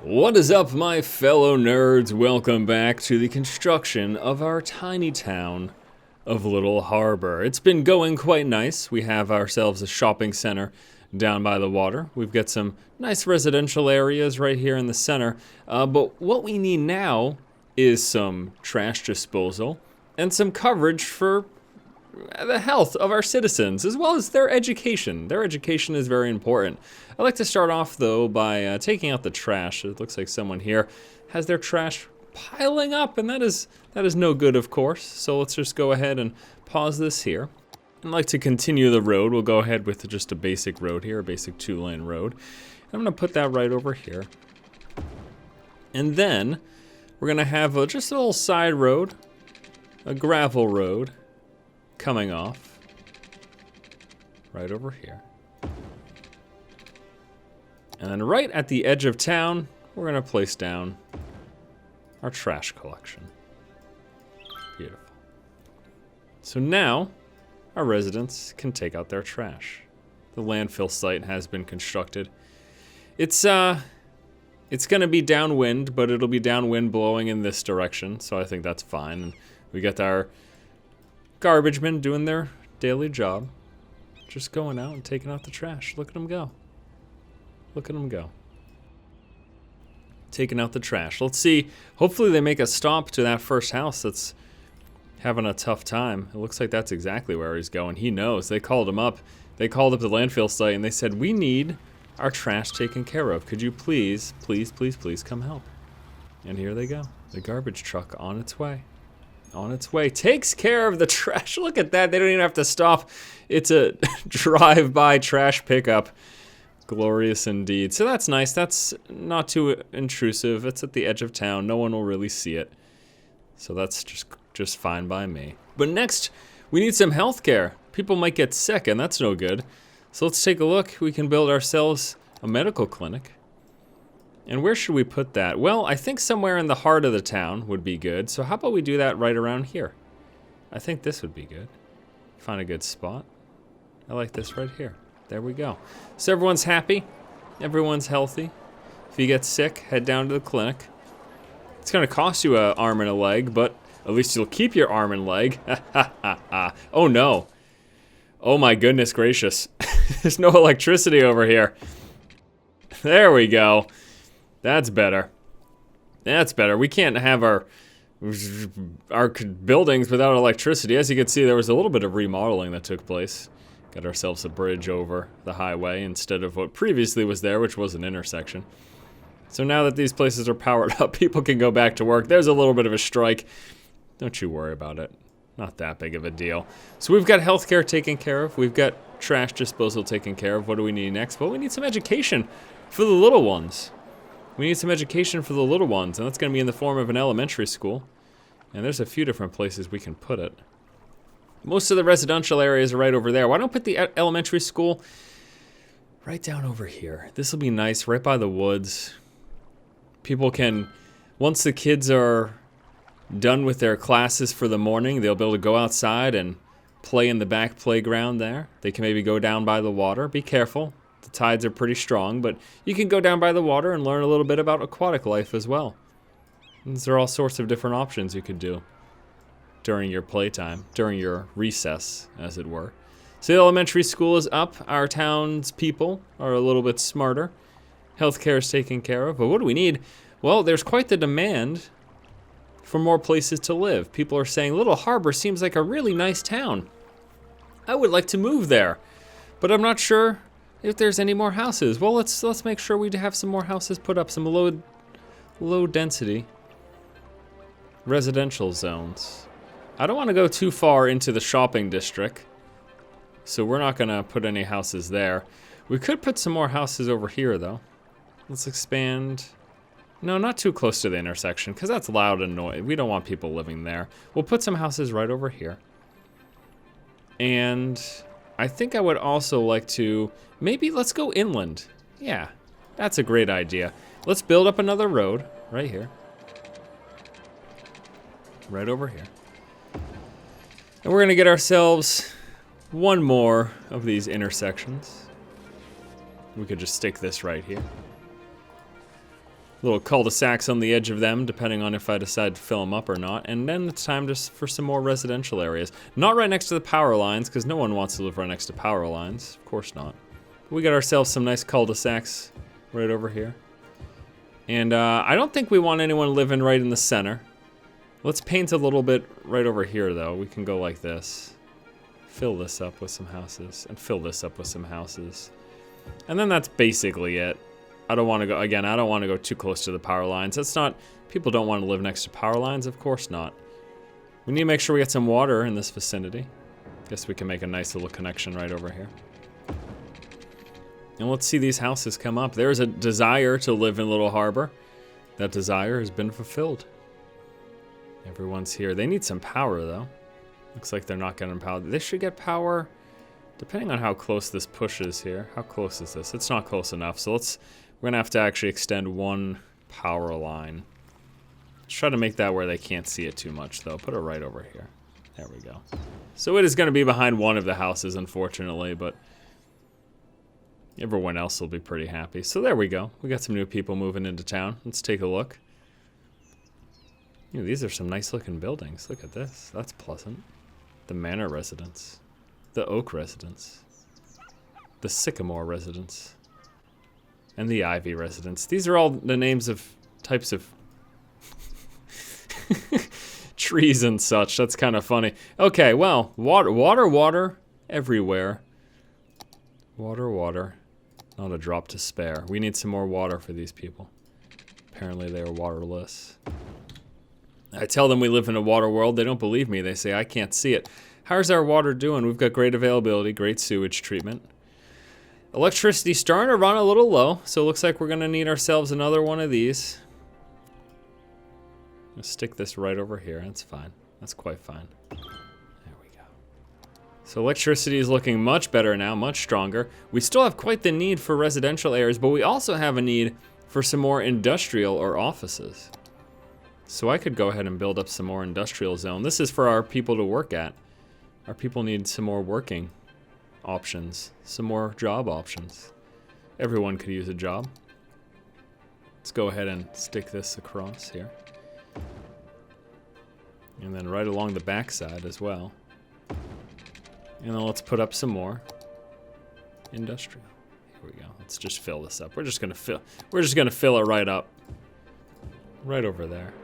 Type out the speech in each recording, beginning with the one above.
What is up, my fellow nerds? Welcome back to the construction of our tiny town of Little Harbor. It's been going quite nice. We have ourselves a shopping center down by the water. We've got some nice residential areas right here in the center. But what we need now is some trash disposal and some coverage for the health of our citizens, as well as their education. Their education is very important. I'd like to start off, though, by taking out the trash. It looks like someone here has their trash piling up, and that is no good, of course. So let's just go ahead and pause this here. I'd like to continue the road. We'll go ahead with just a basic road here, a basic 2-lane road. I'm going to put that right over here. And then we're going to have just a little side road, a gravel road, coming off right over here. And then right at the edge of town, we're gonna place down our trash collection. Beautiful. So now our residents can take out their trash. The landfill site has been constructed. It's gonna be downwind, but it'll be downwind blowing in this direction, so I think that's fine. And we got our garbage men doing their daily job, just going out and taking out the trash. Look at them go. Look at them go. Taking out the trash. Let's see. Hopefully they make a stop to that first house that's having a tough time. It looks like that's exactly where he's going. He knows. They called him up. They called up the landfill site and they said, "We need our trash taken care of. Could you please, please, please, please come help?" And here they go. The garbage truck on its way. On its way, takes care of the trash. Look at that, they don't even have to stop. It's a drive-by trash pickup. Glorious indeed. So that's nice, that's not too intrusive. It's at the edge of town, no one will really see it. So that's just fine by me. But next, we need some healthcare. People might get sick and that's no good. So let's take a look. We can build ourselves a medical clinic. And where should we put that? Well, I think somewhere in the heart of the town would be good. So how about we do that right around here? I think this would be good. Find a good spot. I like this right here. There we go. So everyone's happy. Everyone's healthy. If you get sick, head down to the clinic. It's going to cost you an arm and a leg, but at least you'll keep your arm and leg. Oh no. Oh my goodness gracious. There's no electricity over here. There we go. That's better. That's better. We can't have our buildings without electricity. As you can see, there was a little bit of remodeling that took place. Got ourselves a bridge over the highway instead of what previously was there, which was an intersection. So now that these places are powered up, people can go back to work. There's a little bit of a strike. Don't you worry about it. Not that big of a deal. So we've got healthcare taken care of. We've got trash disposal taken care of. What do we need next? Well, we need some education for the little ones. We need some education for the little ones, and that's going to be in the form of an elementary school. And there's a few different places we can put it. Most of the residential areas are right over there. Why don't we put the elementary school right down over here? This will be nice, right by the woods. People can, once the kids are done with their classes for the morning, they'll be able to go outside and play in the back playground there. They can maybe go down by the water. Be careful. The tides are pretty strong, but you can go down by the water and learn a little bit about aquatic life as well. And there are all sorts of different options you could do during your playtime, during your recess, as it were. So the elementary school is up. Our town's people are a little bit smarter. Healthcare is taken care of, but what do we need? Well, there's quite the demand for more places to live. People are saying, Little Harbor seems like a really nice town. I would like to move there, but I'm not sure if there's any more houses. Well, let's make sure we have some more houses put up, some low density residential zones. I don't want to go too far into the shopping district, so we're not going to put any houses there. We could put some more houses over here, though. Let's expand. No, not too close to the intersection, because that's loud and noisy. We don't want people living there. We'll put some houses right over here. And I think I would also like to, maybe let's go inland. Yeah, that's a great idea. Let's build up another road right here. Right over here. And we're gonna get ourselves one more of these intersections. We could just stick this right here. Little cul-de-sacs on the edge of them, depending on if I decide to fill them up or not. And then it's time for some more residential areas. Not right next to the power lines, because no one wants to live right next to power lines. Of course not. We got ourselves some nice cul-de-sacs right over here. And I don't think we want anyone living right in the center. Let's paint a little bit right over here, though. We can go like this. Fill this up with some houses, and fill this up with some houses. And then that's basically it. I don't want to go, again, I don't want to go too close to the power lines. That's not, people don't want to live next to power lines, of course not. We need to make sure we get some water in this vicinity. Guess we can make a nice little connection right over here. And let's see these houses come up. There's a desire to live in Little Harbor. That desire has been fulfilled. Everyone's here. They need some power, though. Looks like they're not getting power. They should get power, depending on how close this push is here. How close is this? It's not close enough, so we're gonna have to actually extend one power line. Let's try to make that where they can't see it too much, though. Put it right over here. There we go. So it is gonna be behind one of the houses, unfortunately, but everyone else will be pretty happy. So there we go. We got some new people moving into town. Let's take a look. You know, these are some nice looking buildings. Look at this. That's pleasant. The Manor residence. The Oak residence. The Sycamore residence. And the Ivy residence. These are all the names of types of trees and such. That's kind of funny. Okay, well, water everywhere. Water. Not a drop to spare. We need some more water for these people. Apparently they are waterless. I tell them we live in a water world. They don't believe me. They say I can't see it. How's our water doing? We've got great availability, great sewage treatment. Electricity's starting to run a little low, so it looks like we're going to need ourselves another one of these. Let's stick this right over here. That's fine. That's quite fine. There we go. So electricity is looking much better now, much stronger. We still have quite the need for residential areas, but we also have a need for some more industrial or offices. So I could go ahead and build up some more industrial zone. This is for our people to work at. Our people need some more working options, some more job options. Everyone could use a job. Let's go ahead and stick this across here. And then right along the backside as well. And then let's put up some more industrial. Here we go. Let's just fill this up. We're just gonna fill it right up. Right over there.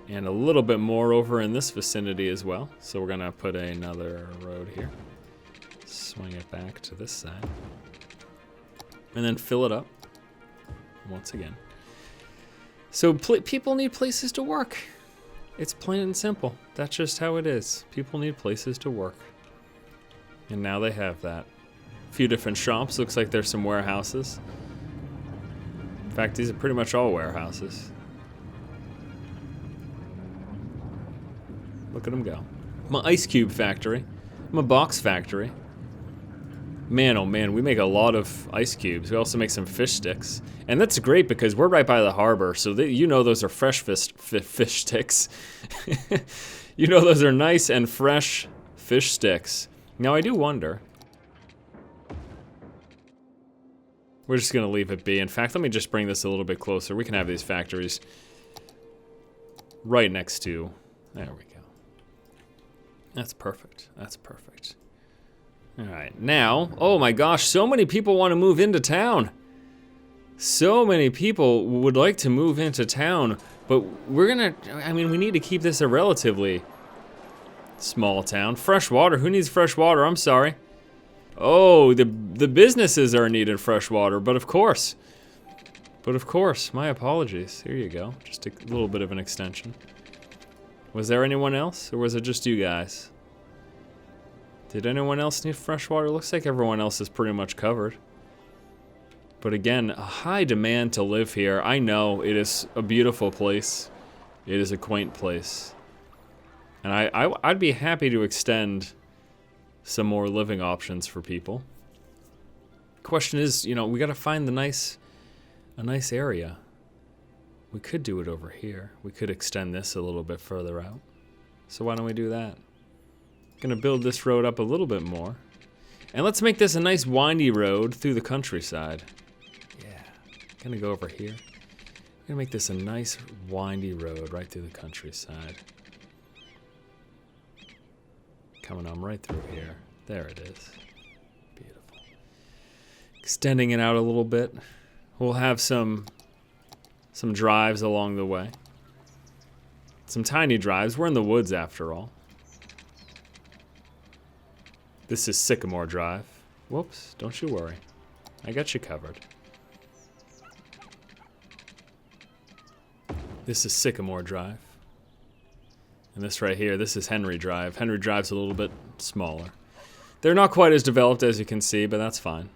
And a little bit more over in this vicinity as well. So we're gonna put another road here. Swing it back to this side. And then fill it up once again. So people need places to work. It's plain and simple. That's just how it is. People need places to work. And now they have that. A few different shops. Looks like there's some warehouses. In fact, these are pretty much all warehouses. Look at them go. My ice cube factory. My box factory. Man, oh man, we make a lot of ice cubes. We also make some fish sticks. And that's great because we're right by the harbor, so you know those are fresh fish sticks. You know those are nice and fresh fish sticks. Now I do wonder. We're just gonna leave it be. In fact, let me just bring this a little bit closer. We can have these factories right next to, there we go. That's perfect. That's perfect. All right, now, oh my gosh, so many people want to move into town. So many people would like to move into town, but we need to keep this a relatively small town. Fresh water, who needs fresh water? I'm sorry. Oh, the businesses are needing fresh water, but of course, my apologies. Here you go, just a little bit of an extension. Was there anyone else, or was it just you guys? Did anyone else need fresh water? Looks like everyone else is pretty much covered. But again, a high demand to live here. I know it is a beautiful place. It is a quaint place. And I'd be happy to extend some more living options for people. Question is, you know, we gotta find a nice area. We could do it over here. We could extend this a little bit further out. So why don't we do that? Gonna build this road up a little bit more. And let's make this a nice windy road through the countryside. Yeah. Gonna go over here. Gonna make this a nice windy road right through the countryside. Coming on right through here. There it is. Beautiful. Extending it out a little bit. We'll have some drives along the way. Some tiny drives. We're in the woods after all. This is Sycamore Drive. Whoops, don't you worry. I got you covered. This is Sycamore Drive. And this right here, this is Henry Drive. Henry Drive's a little bit smaller. They're not quite as developed as you can see, but that's fine.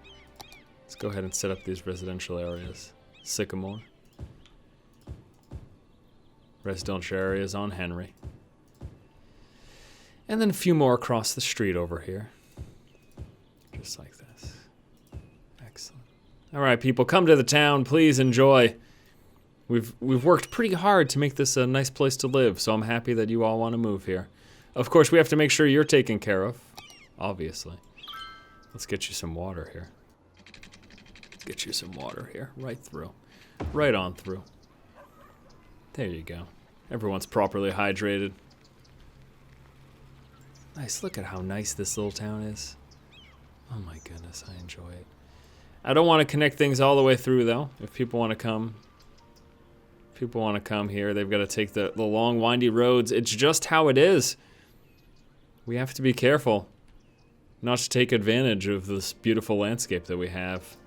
Let's go ahead and set up these residential areas. Sycamore. Residential areas on Henry. And then a few more across the street over here. Just like this. Excellent. All right, people, come to the town. Please enjoy. We've worked pretty hard to make this a nice place to live, so I'm happy that you all want to move here. Of course, we have to make sure you're taken care of, obviously. Let's get you some water here. Let's get you some water here, right through. Right on through. There you go. Everyone's properly hydrated. Nice, look at how nice this little town is. Oh my goodness, I enjoy it. I don't want to connect things all the way through, though. If people want to come... People want to come here, they've got to take the long, windy roads. It's just how it is. We have to be careful not to take advantage of this beautiful landscape that we have.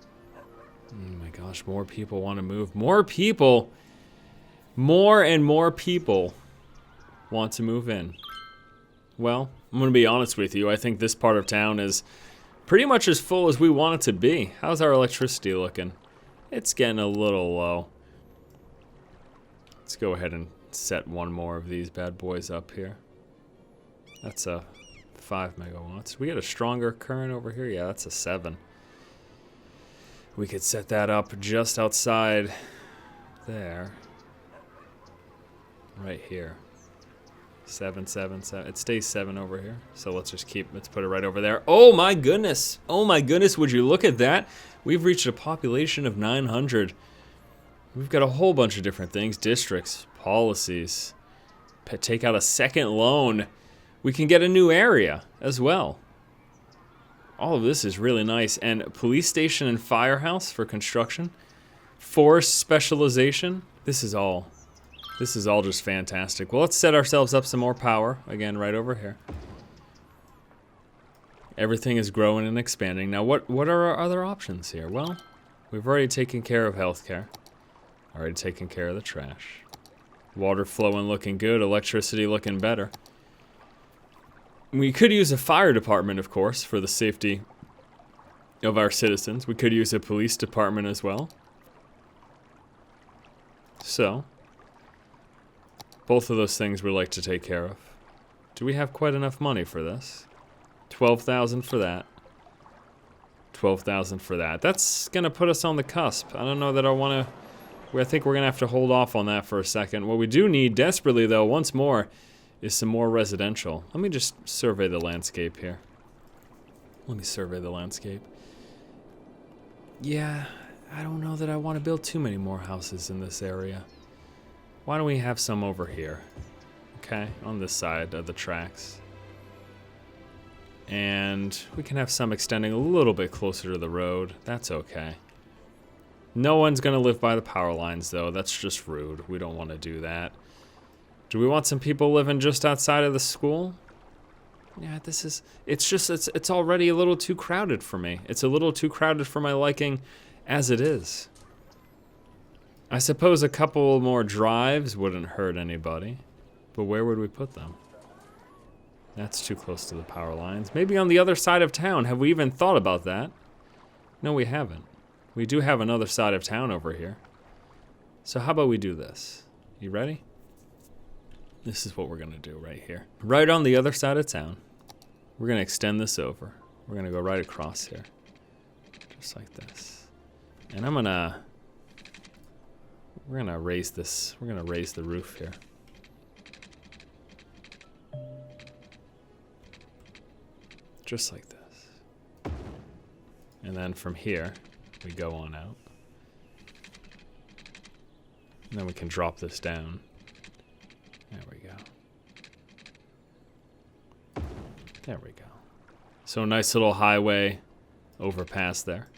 Oh my gosh, more people want to move. More people! More and more people want to move in. Well, I'm going to be honest with you. I think this part of town is pretty much as full as we want it to be. How's our electricity looking? It's getting a little low. Let's go ahead and set one more of these bad boys up here. That's a 5 megawatts. We get a stronger current over here. Yeah, that's a 7. We could set that up just outside there. Right here. 7, 7, 7. It stays 7 over here. So let's put it right over there. Oh my goodness. Oh my goodness, would you look at that? We've reached a population of 900. We've got a whole bunch of different things. Districts, policies, take out a second loan. We can get a new area as well. All of this is really nice. And police station and firehouse for construction. Forest specialization. This is all just fantastic. Well, let's set ourselves up some more power. Again, right over here. Everything is growing and expanding. Now, what are our other options here? Well, we've already taken care of healthcare. Already taken care of the trash. Water flowing looking good. Electricity looking better. We could use a fire department, of course, for the safety of our citizens. We could use a police department as well. So, both of those things we'd like to take care of. Do we have quite enough money for this? 12,000 for that. 12,000 for that. That's going to put us on the cusp. I don't know that I want to... I think we're going to have to hold off on that for a second. What we do need desperately, though, once more, is some more residential. Let me just survey the landscape here. Let me survey the landscape. Yeah, I don't know that I want to build too many more houses in this area. Why don't we have some over here? Okay, on this side of the tracks. And we can have some extending a little bit closer to the road. That's okay. No one's going to live by the power lines, though. That's just rude. We don't want to do that. Do we want some people living just outside of the school? Yeah, it's already a little too crowded for me. It's a little too crowded for my liking as it is. I suppose a couple more drives wouldn't hurt anybody. But where would we put them? That's too close to the power lines. Maybe on the other side of town. Have we even thought about that? No, we haven't. We do have another side of town over here. So how about we do this? You ready? This is what we're going to do right here. Right on the other side of town. We're going to extend this over. We're going to go right across here. Just like this. And we're going to raise this. We're going to raise the roof here. Just like this. And then from here, we go on out. And then we can drop this down. There we go. There we go. So a nice little highway overpass there.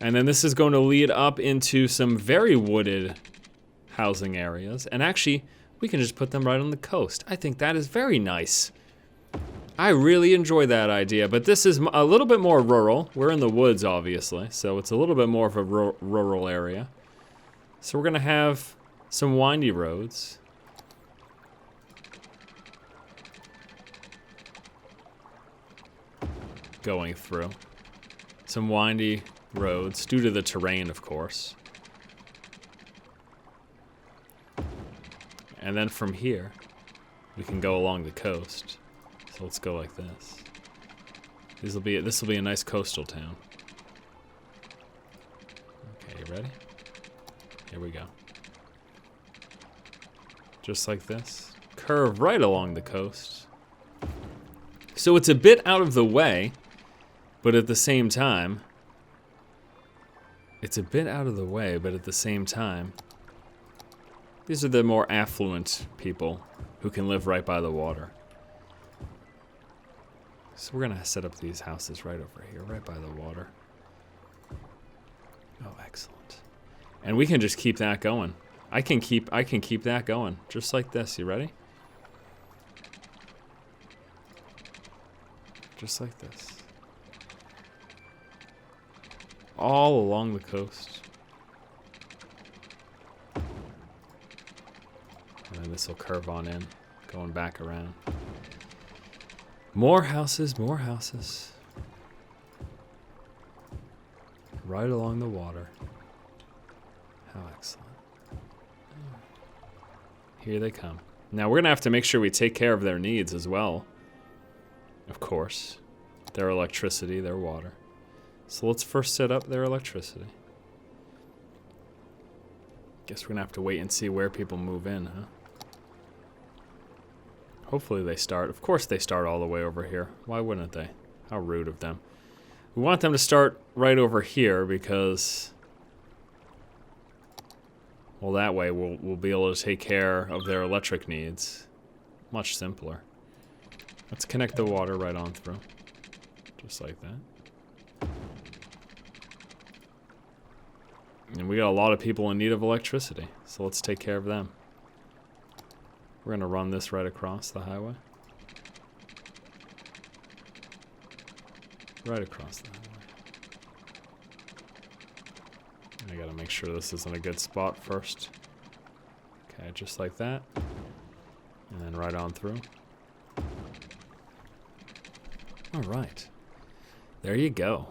And then this is going to lead up into some very wooded housing areas. And actually, we can just put them right on the coast. I think that is very nice. I really enjoy that idea, but this is a little bit more rural. We're in the woods, obviously, so it's a little bit more of a rural area. So we're gonna have some windy roads. Going through. Some windy roads, due to the terrain, of course. And then from here, we can go along the coast. So let's go like this. This will be a nice coastal town. Okay, you ready? Here we go. Just like this. Curve right along the coast. So it's a bit out of the way, but at the same time, these are the more affluent people who can live right by the water. So we're gonna set up these houses right over here, right by the water. Oh, excellent. And we can just keep that going. I can keep that going, just like this. You ready? Just like this. All along the coast. And then this will curve on in, going back around. More houses, more houses. Right along the water. How excellent. Here they come. Now we're gonna have to make sure we take care of their needs as well. Of course. Their electricity, their water. So let's first set up their electricity. Guess we're gonna have to wait and see where people move in, huh? Hopefully they start. Of course they start all the way over here. Why wouldn't they? How rude of them. We want them to start right over here because, well, that way we'll be able to take care of their electric needs. Much simpler. Let's connect the water right on through. Just like that. And we got a lot of people in need of electricity, so let's take care of them. We're gonna run this right across the highway. Right across the highway. I gotta make sure this is in a good spot first. Okay, just like that. And then right on through. Alright. There you go.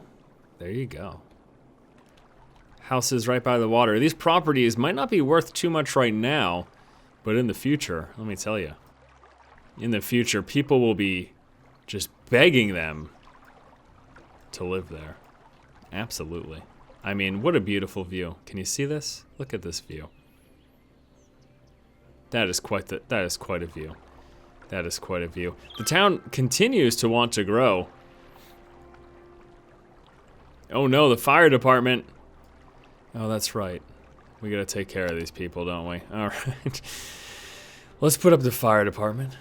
There you go. Houses right by the water. These properties might not be worth too much right now, but in the future, let me tell you, in the future, people will be just begging them to live there. Absolutely. I mean, what a beautiful view. Can you see this? Look at this view. That is quite a view. That is quite a view. The town continues to want to grow. Oh no, the fire department. Oh, that's right. We gotta take care of these people, don't we? Alright. Let's put up the fire department.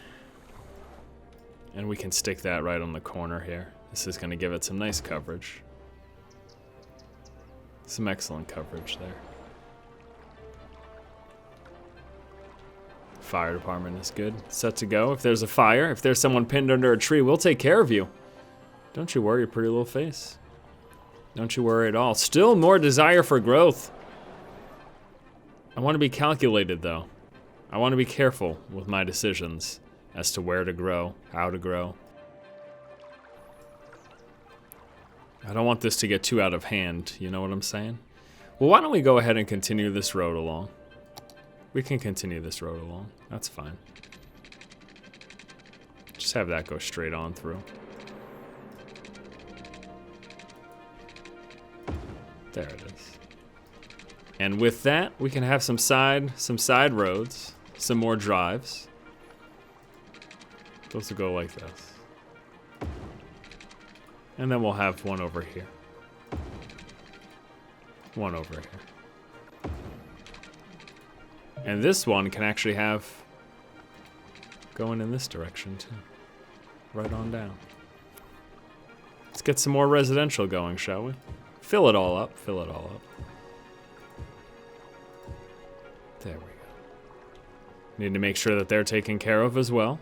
And we can stick that right on the corner here. This is gonna give it some nice coverage. Some excellent coverage there. Fire department is good. Set to go. If there's a fire, if there's someone pinned under a tree, we'll take care of you. Don't you worry your pretty little face. Don't you worry at all. Still more desire for growth. I want to be calculated, though. I want to be careful with my decisions as to where to grow, how to grow. I don't want this to get too out of hand, you know what I'm saying? Well, why don't we go ahead and continue this road along? We can continue this road along. That's fine. Just have that go straight on through. There it is. And with that, we can have some side roads, some more drives. Those will go like this. And then we'll have one over here. One over here. And this one can actually have going in this direction too. Right on down. Let's get some more residential going, shall we? Fill it all up, fill it all up. There we go. Need to make sure that they're taken care of as well.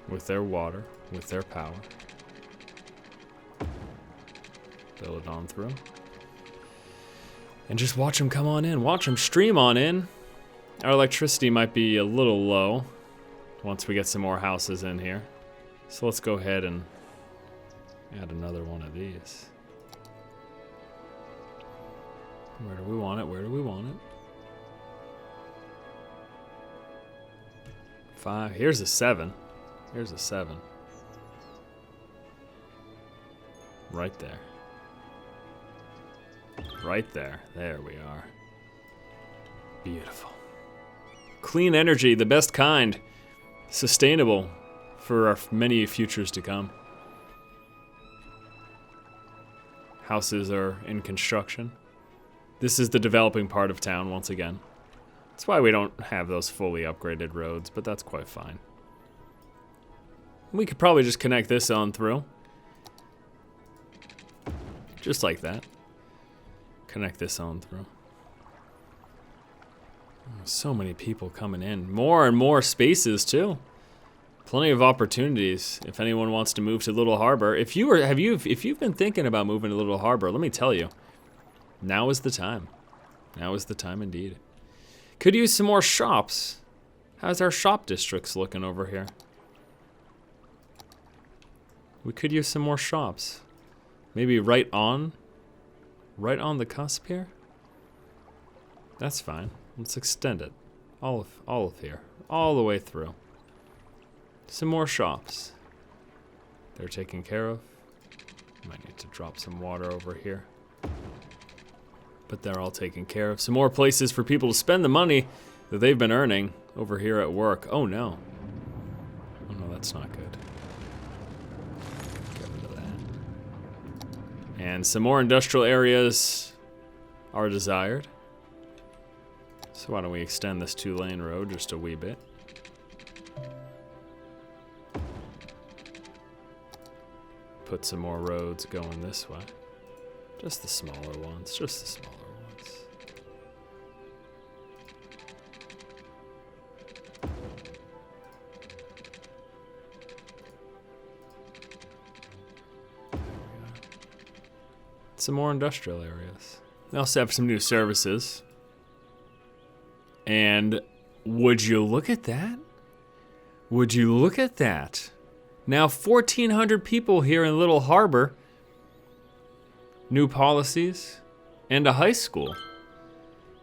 With their water, with their power. Build it on through. And just watch them come on in. Watch them stream on in. Our electricity might be a little low once we get some more houses in here. So let's go ahead and add another one of these. Where do we want it? Where do we want it? 5. Here's a 7. Here's a 7. Right there. Right there. There we are. Beautiful. Clean energy, the best kind. Sustainable for our many futures to come. Houses are in construction. This is the developing part of town once again. That's why we don't have those fully upgraded roads, but that's quite fine. We could probably just connect this on through. Just like that. Connect this on through. So many people coming in. More and more spaces too. Plenty of opportunities if anyone wants to move to Little Harbor. If you've been thinking about moving to Little Harbor, let me tell you. Now is the time. Now is the time indeed. Could use some more shops. How's our shop districts looking over here? We could use some more shops. Maybe right on the cusp here? That's fine. Let's extend it. All of here. All the way through. Some more shops. They're taken care of. Might need to drop some water over here. But they're all taken care of. Some more places for people to spend the money that they've been earning over here at work. Oh no. Oh no, that's not good. Get rid of that. And some more industrial areas are desired. So why don't we extend this 2-lane road just a wee bit. Put some more roads going this way. Just the smaller ones, just the smaller ones. Some more industrial areas. We also have some new services. And would you look at that? Would you look at that? Now 1,400 people here in Little Harbor. New policies, and a high school.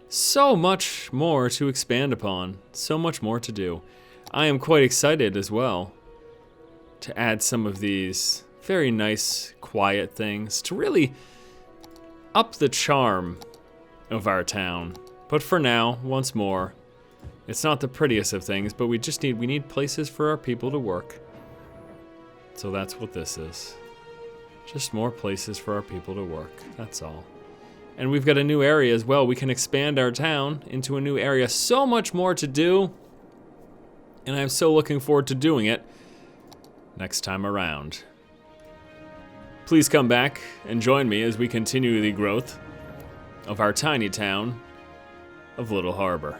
So much more to expand upon, so much more to do. I am quite excited as well to add some of these very nice, quiet things to really up the charm of our town. But for now, once more, it's not the prettiest of things, but we need places for our people to work. So that's what this is. Just more places for our people to work, that's all. And we've got a new area as well. We can expand our town into a new area. So much more to do. And I'm so looking forward to doing it next time around. Please come back and join me as we continue the growth of our tiny town of Little Harbor.